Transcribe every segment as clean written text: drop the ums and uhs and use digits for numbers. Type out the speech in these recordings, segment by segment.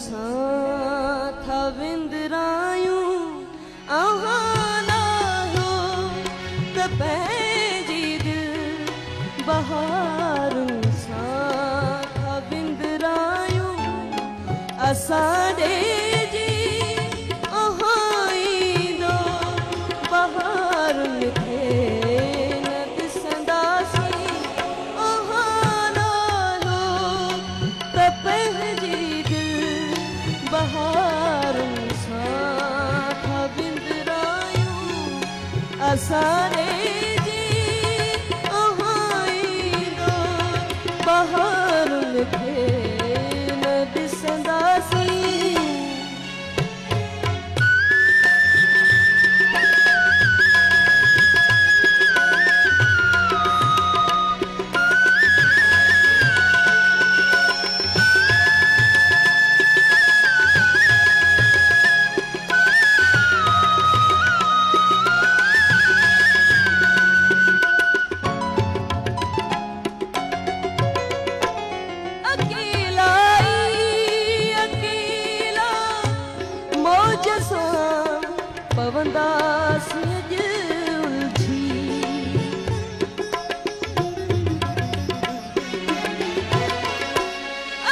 साथ विंदरायूं आहाना हो त पंहिंजी दिल बहारूं साथ विंदरायूं असां ॾे आहाईंदो बहारुनि खे न ॾिसंदासीं आहाना हो त पंहिंजी बहारुं साथ विंदरायूं असां आहाईंदो बहारुनि खे न ॾिसंदासीं। पवंदासीं अॼु उलझी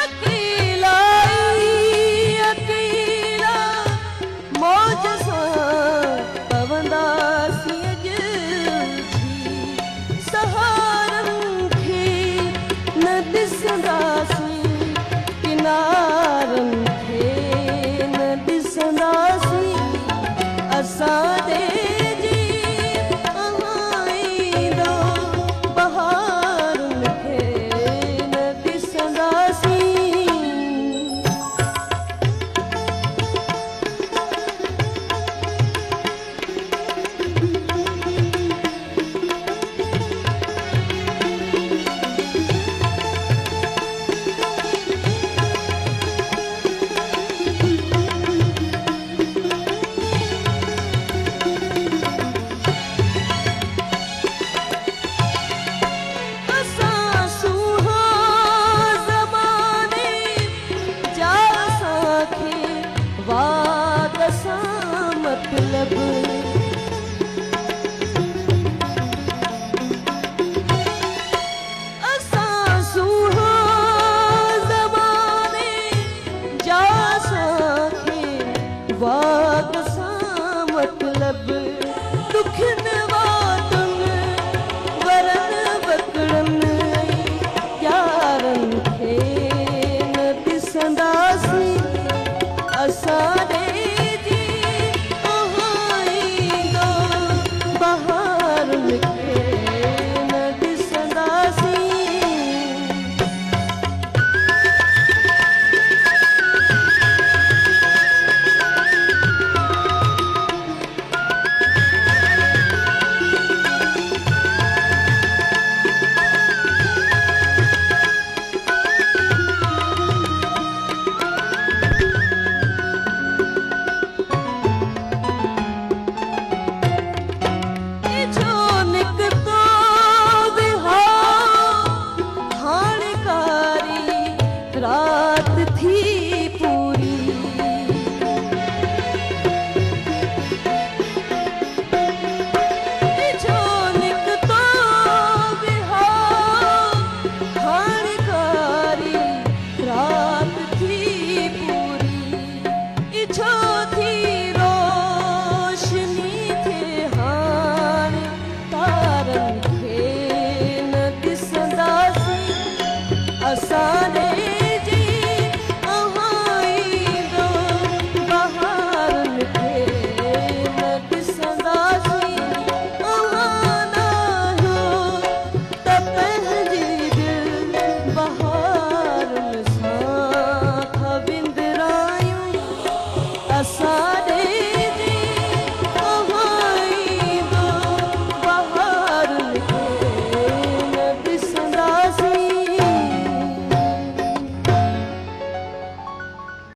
अकेला अकेला मौज सां पवंदासीं अॼु उलझी सहारनि खे न ॾिसंदासीं किनारनि खे न ॾिसंदासीं असां आहाईंदो बहारुनि खे न ॾिसंदासीं। वाद सां मतलब असां सूहा ज़माने जा असांखे वाद सां मतलब दुखनि वातुनि वरनि वकड़नि यारनि खे न ॾिसंदासीं असां